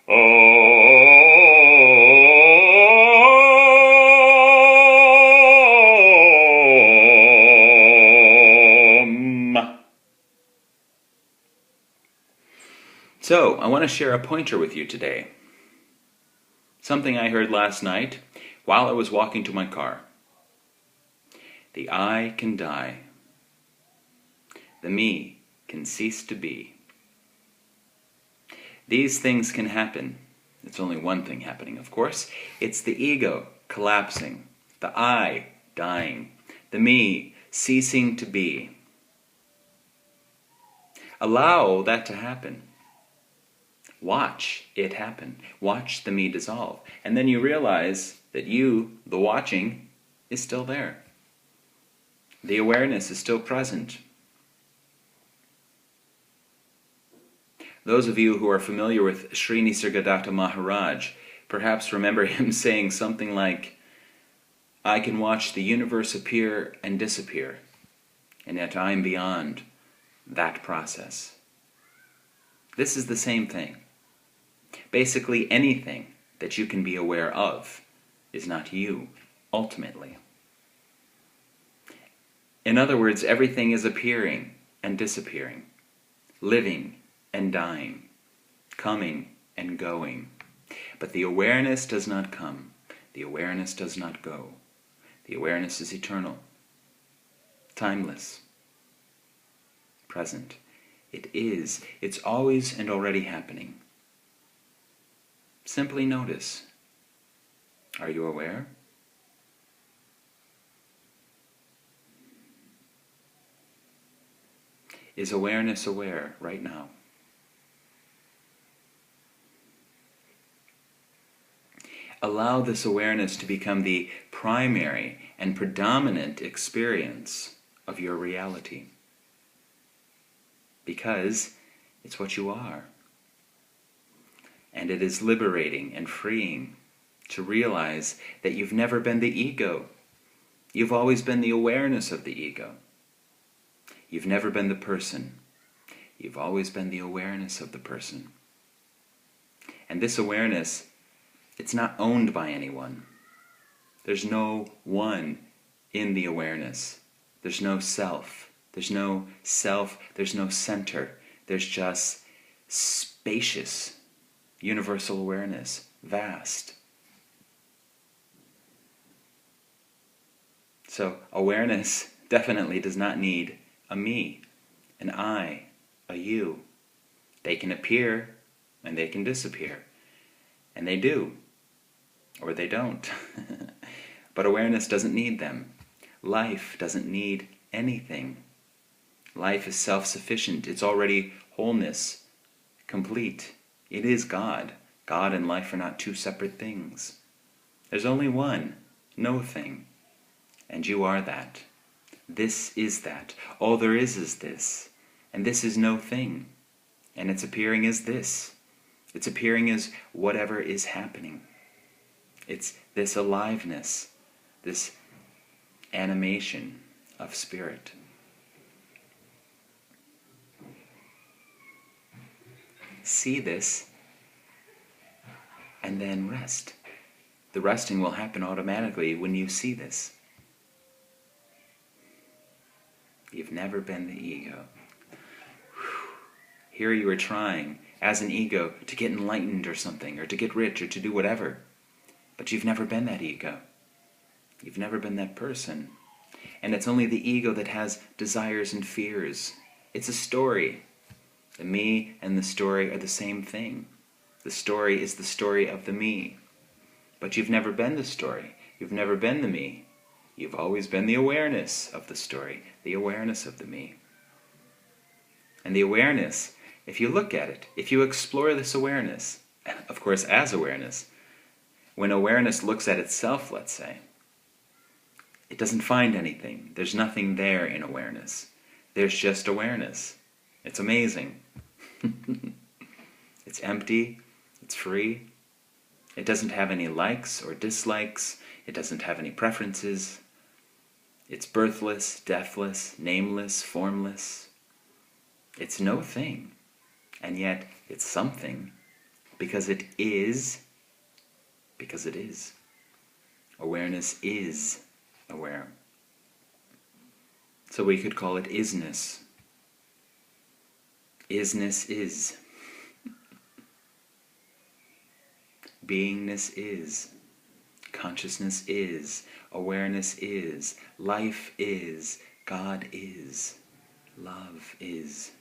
So, I want to share a pointer with you today. Something I heard last night while I was walking to my car. The I can die. The me can cease to be. These things can happen. It's only one thing happening, of course. It's the ego collapsing, the I dying, the me ceasing to be. Allow that to happen. Watch it happen. Watch the me dissolve. And then you realize that you, the watching, is still there. The awareness is still present. Those of you who are familiar with Sri Nisargadatta Maharaj perhaps remember him saying something like, I can watch the universe appear and disappear, and yet I am beyond that process. This is the same thing. Basically, anything that you can be aware of is not you, ultimately. In other words, everything is appearing and disappearing, living and dying, coming and going. But the awareness does not come. The awareness does not go. The awareness is eternal, timeless, present. It is. It's always and already happening. Simply notice. Are you aware? Is awareness aware right now? Allow this awareness to become the primary and predominant experience of your reality. Because it's what you are. And it is liberating and freeing to realize that you've never been the ego. You've always been the awareness of the ego. You've never been the person. You've always been the awareness of the person. And this awareness, it's not owned by anyone. There's no one in the awareness. There's no self. There's no self. There's no center. There's just spacious, universal awareness, vast. So awareness definitely does not need a me, an I, a you. They can appear and they can disappear. And they do. Or they don't. But awareness doesn't need them. Life doesn't need anything. Life is self-sufficient. It's already wholeness, complete. It is God. God and life are not two separate things. There's only one, no thing. And you are that. This is that. All there is this. And this is no thing. And its appearing is this. Its appearing is whatever is happening. It's this aliveness, this animation of spirit. See this, and then rest. The resting will happen automatically when you see this. You've never been the ego. Here you are trying, as an ego, to get enlightened or something, or to get rich, or to do whatever. But you've never been that ego. You've never been that person. And it's only the ego that has desires and fears. It's a story. The me and the story are the same thing. The story is the story of the me. But you've never been the story. You've never been the me. You've always been the awareness of the story, the awareness of the me. And the awareness, if you look at it, if you explore this awareness, of course as awareness, when awareness looks at itself, let's say, it doesn't find anything. There's nothing there in awareness. There's just awareness. It's amazing. It's empty. It's free. It doesn't have any likes or dislikes. It doesn't have any preferences. It's birthless, deathless, nameless, formless. It's no thing. And yet, it's something. because it is, because it is. Awareness is aware. So we could call it isness. Isness is. Beingness is. Consciousness is. Awareness is. Life is. God is. Love is.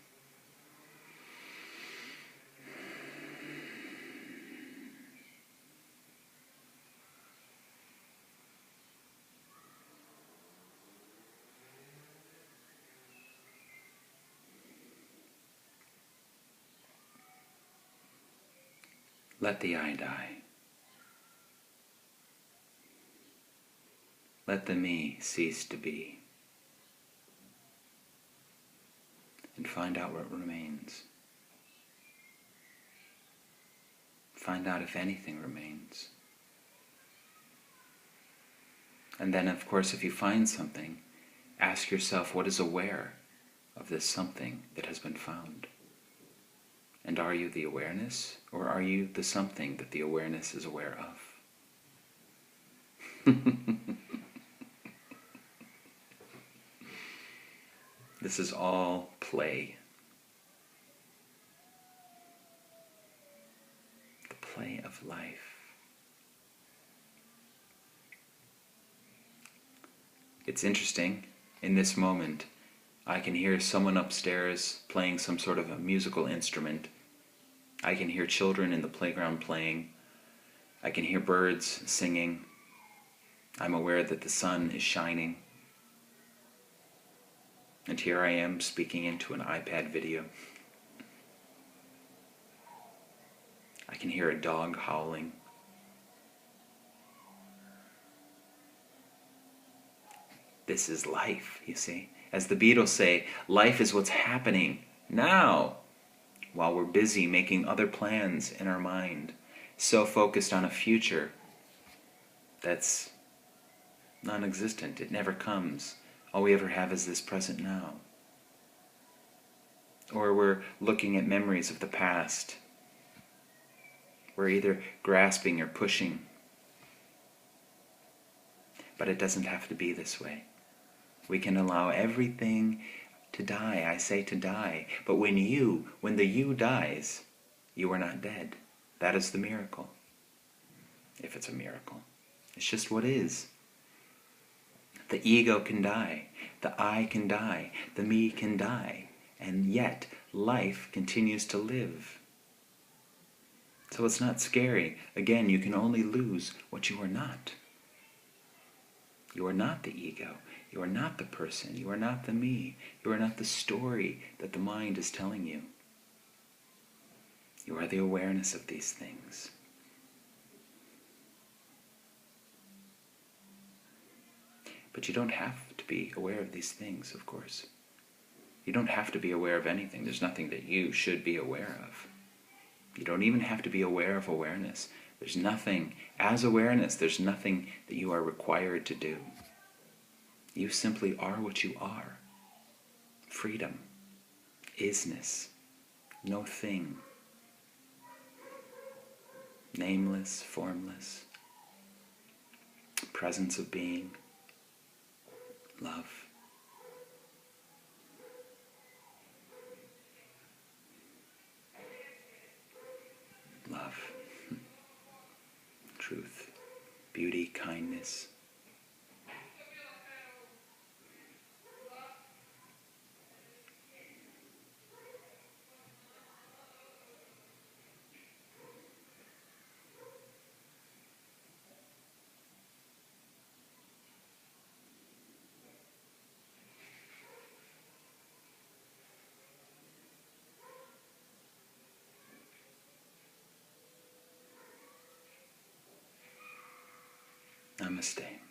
Let the I die. Let the me cease to be. And find out what remains. Find out if anything remains. And then, of course, if you find something, ask yourself what is aware of this something that has been found. And are you the awareness, or are you the something that the awareness is aware of? This is all play. The play of life. It's interesting, in this moment, I can hear someone upstairs playing some sort of a musical instrument. I can hear children in the playground playing. I can hear birds singing. I'm aware that the sun is shining. And here I am speaking into an iPad video. I can hear a dog howling. This is life, you see. As the Beatles say, life is what's happening now, while we're busy making other plans in our mind, so focused on a future that's non-existent. It never comes. All we ever have is this present now. Or we're looking at memories of the past. We're either grasping or pushing. But it doesn't have to be this way. We can allow everything to die. I say to die. But when the you dies, you are not dead. That is the miracle. If it's a miracle. It's just what is. The ego can die. The I can die. The me can die. And yet, life continues to live. So it's not scary. Again, you can only lose what you are not. You are not the ego. You are not the person. You are not the me. You are not the story that the mind is telling you. You are the awareness of these things. But you don't have to be aware of these things, of course. You don't have to be aware of anything. There's nothing that you should be aware of. You don't even have to be aware of awareness. There's nothing, as awareness, there's nothing that you are required to do. You simply are what you are. Freedom, isness, no thing. Nameless, formless, presence of being, love. Love, truth, beauty, kindness. Namaste.